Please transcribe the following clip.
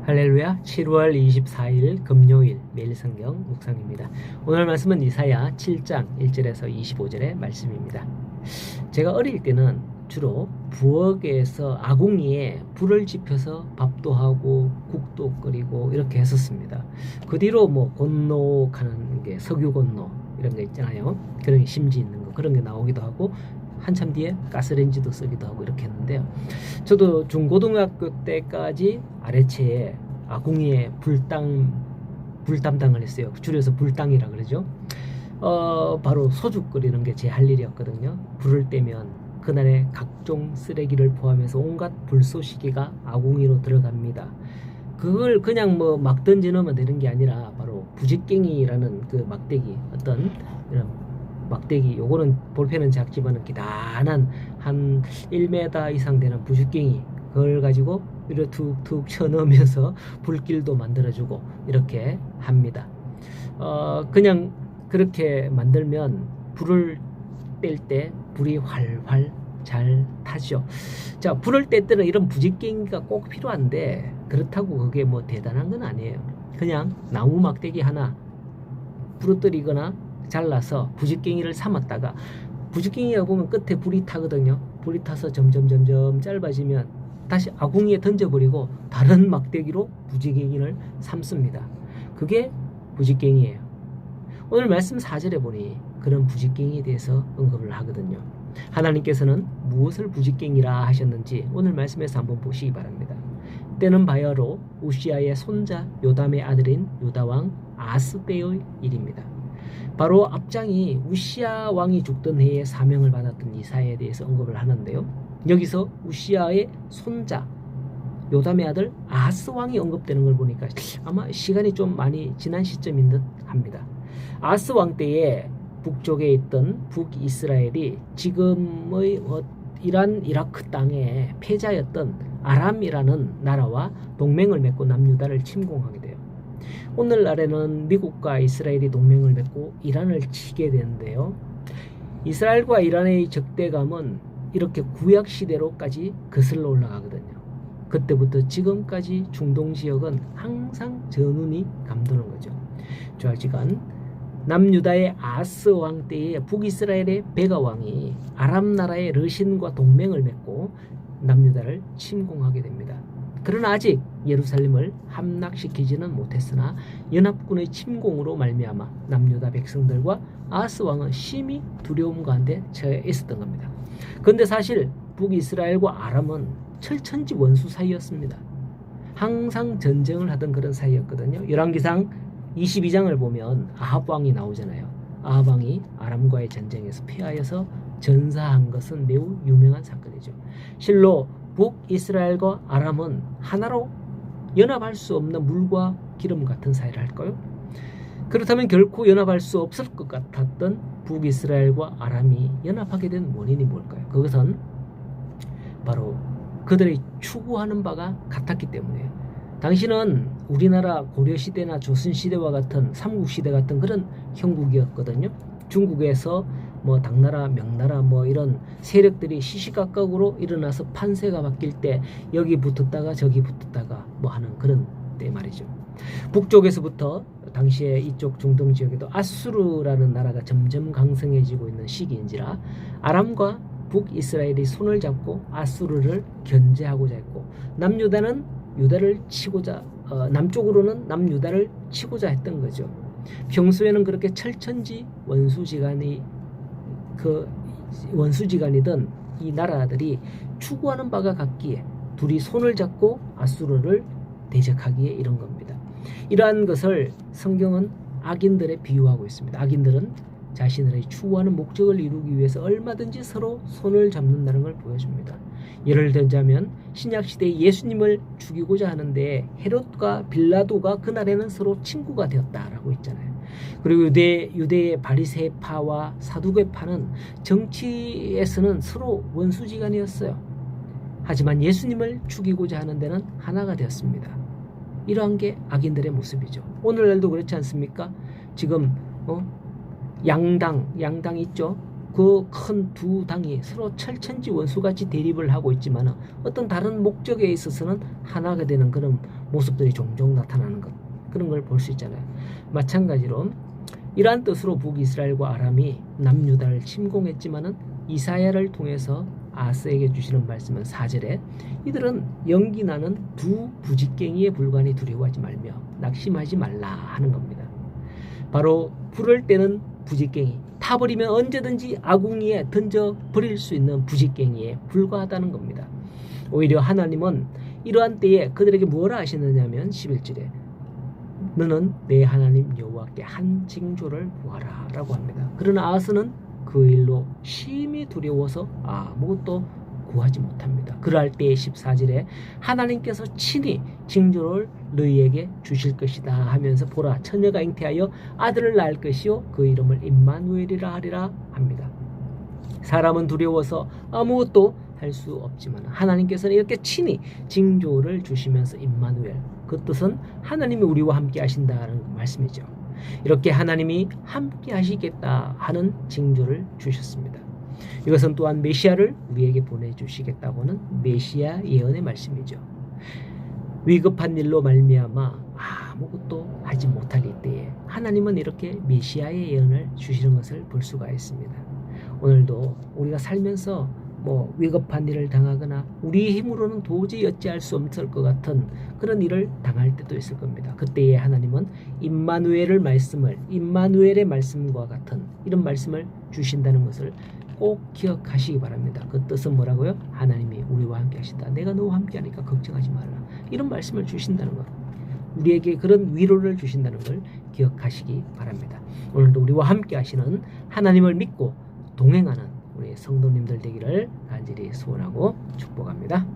할렐루야. 7월 24일 금요일 매일 성경 묵상입니다. 오늘 말씀은 이사야 7장 1절에서 25절의 말씀입니다. 제가 어릴 때는 주로 부엌에서 아궁이에 불을 지펴서 밥도 하고 국도 끓이고 이렇게 했었습니다. 그 뒤로 곤노하는 게 석유 곤노 이런 거 있잖아요. 그런 게 심지 있는 거 그런 게 나오기도 하고 한참 뒤에 가스레인지도 쓰기도 하고 이렇게 했는데요. 저도 중고등학교 때까지 아래채에 아궁이에 불 담당을 했어요. 줄여서 불당이라 그러죠. 바로 소주 끓이는 게 제 할 일이었거든요. 불을 떼면 그날의 각종 쓰레기를 포함해서 온갖 불쏘시개가 아궁이로 들어갑니다. 그걸 그냥 막 던져 넣으면 되는 게 아니라 바로 부직갱이라는 그 막대기, 어떤 이런 막대기, 요거는 볼펜은 작지만은 기단한 한 1m 이상 되는 부직갱이, 그걸 가지고 이렇게 툭툭 쳐 넣으면서 불길도 만들어주고 이렇게 합니다. 그냥 그렇게 만들면 불을 뗄 때 불이 활활 잘 타죠. 자, 불을 뗄 때는 이런 부직갱이가 꼭 필요한데 그렇다고 그게 대단한 건 아니에요. 그냥 나무 막대기 하나 부러뜨리거나 잘라서 부직갱이를 삼았다가, 부직갱이가 보면 끝에 불이 타거든요. 불이 타서 점점 짧아지면 다시 아궁이에 던져버리고 다른 막대기로 부직갱이를 삼습니다. 그게 부직갱이에요. 오늘 말씀 4절에 보니 그런 부직갱이에 대해서 언급을 하거든요. 하나님께서는 무엇을 부직갱이라 하셨는지 오늘 말씀에서 한번 보시기 바랍니다. 때는 바야로 우시아의 손자 요담의 아들인 유다왕 아스 때의 일입니다. 바로 앞장이 우시아 왕이 죽던 해에 사명을 받았던 이사야에 대해서 언급을 하는데요. 여기서 우시아의 손자 요담의 아들 아하스 왕이 언급되는 걸 보니까 아마 시간이 좀 많이 지난 시점인 듯 합니다. 아하스 왕 때에 북쪽에 있던 북이스라엘이 지금의 이라크 땅의 패자였던 아람이라는 나라와 동맹을 맺고 남유다를 침공하게 돼요. 오늘날에는 미국과 이스라엘이 동맹을 맺고 이란을 치게 되는데요. 이스라엘과 이란의 적대감은 이렇게 구약시대로까지 거슬러 올라가거든요. 그때부터 지금까지 중동 지역은 항상 전운이 감도는 거죠. 좌지간 남유다의 아스 왕 때에 북이스라엘의 베가 왕이 아람 나라의 르신과 동맹을 맺고 남유다를 침공하게 됩니다. 그러나 아직 예루살렘을 함락시키지는 못했으나 연합군의 침공으로 말미암아 남유다 백성들과 아하스 왕은 심히 두려움 가운데 처해 있었던 겁니다. 그런데 사실 북이스라엘과 아람은 철천지 원수 사이였습니다. 항상 전쟁을 하던 그런 사이였거든요. 열왕기상 22장을 보면 아합 왕이 나오잖아요. 아합 왕이 아람과의 전쟁에서 패하여서 전사한 것은 매우 유명한 사건이죠. 실로 북이스라엘과 아람은 하나로 연합할 수 없는 물과 기름 같은 사이를 할까요? 그렇다면 결코 연합할 수 없을 것 같았던 북이스라엘과 아람이 연합하게 된 원인이 뭘까요? 그것은 바로 그들이 추구하는 바가 같았기 때문이에요. 당시는 우리나라 고려시대나 조선시대와 같은 삼국시대 같은 그런 형국이었거든요. 중국에서 당나라, 명나라 이런 세력들이 시시각각으로 일어나서 판세가 바뀔 때 여기 붙었다가 저기 붙었다가 하는 그런 때 말이죠. 북쪽에서부터 당시에 이쪽 중동 지역에도 아수르라는 나라가 점점 강성해지고 있는 시기인지라 아람과 북이스라엘이 손을 잡고 아수르를 견제하고자 했고, 남유다는 유다를 치고자 남쪽으로는 남유다를 치고자 했던 거죠. 평소에는 그렇게 철천지 원수지간이던 이 나라들이 추구하는 바가 같기에 둘이 손을 잡고 아수르를 대적하기에 이런 겁니다. 이러한 것을 성경은 악인들에 비유하고 있습니다. 악인들은 자신들의 추구하는 목적을 이루기 위해서 얼마든지 서로 손을 잡는다는 걸 보여줍니다. 예를 들자면 신약시대에 예수님을 죽이고자 하는데 헤롯과 빌라도가 그날에는 서로 친구가 되었다라고 있잖아요. 그리고 유대의 바리새파와 사두개파는 정치에서는 서로 원수지간이었어요. 하지만 예수님을 죽이고자 하는 데는 하나가 되었습니다. 이러한 게 악인들의 모습이죠. 오늘날도 그렇지 않습니까? 지금 양당 있죠. 그 큰 두 당이 서로 철천지 원수같이 대립을 하고 있지만 어떤 다른 목적에 있어서는 하나가 되는 그런 모습들이 종종 나타나는 것, 그런 걸 볼 수 있잖아요. 마찬가지로 이러한 뜻으로 북이스라엘과 아람이 남유다를 침공했지만은 이사야를 통해서 아스에게 주시는 말씀은 4절에 이들은 연기 나는 두 부직갱이의 불관이 두려워하지 말며 낙심하지 말라 하는 겁니다. 바로 불을 때는 부직갱이, 타버리면 언제든지 아궁이에 던져버릴 수 있는 부직갱이에 불과하다는 겁니다. 오히려 하나님은 이러한 때에 그들에게 뭐라 하시느냐면 11절에 너는 내 하나님 여호와께 한 징조를 구하라 라고 합니다. 그러나 아하스는 그 일로 심히 두려워서 아무것도 구하지 못합니다. 그럴 때에 14절에 하나님께서 친히 징조를 너희에게 주실 것이다 하면서 보라 처녀가 잉태하여 아들을 낳을 것이요 그 이름을 임마누엘이라 하리라 합니다. 사람은 두려워서 아무것도 할 수 없지만 하나님께서는 이렇게 친히 징조를 주시면서 임마누엘, 그 뜻은 하나님이 우리와 함께 하신다는 말씀이죠. 이렇게 하나님이 함께 하시겠다 하는 징조를 주셨습니다. 이것은 또한 메시아를 우리에게 보내주시겠다고는 메시아 예언의 말씀이죠. 위급한 일로 말미암아 아무것도 하지 못할 이때에 하나님은 이렇게 메시아의 예언을 주시는 것을 볼 수가 있습니다. 오늘도 우리가 살면서 위급한 일을 당하거나 우리의 힘으로는 도저히 어찌할 수 없을 것 같은 그런 일을 당할 때도 있을 겁니다. 그때에 하나님은 임마누엘의 말씀과 같은 이런 말씀을 주신다는 것을 꼭 기억하시기 바랍니다. 그 뜻은 뭐라고요? 하나님이 우리와 함께 하신다. 내가 너와 함께 하니까 걱정하지 말라. 이런 말씀을 주신다는 것, 우리에게 그런 위로를 주신다는 걸 기억하시기 바랍니다. 오늘도 우리와 함께 하시는 하나님을 믿고 동행하는 우리 성도님들 되기를 간절히 소원하고 축복합니다.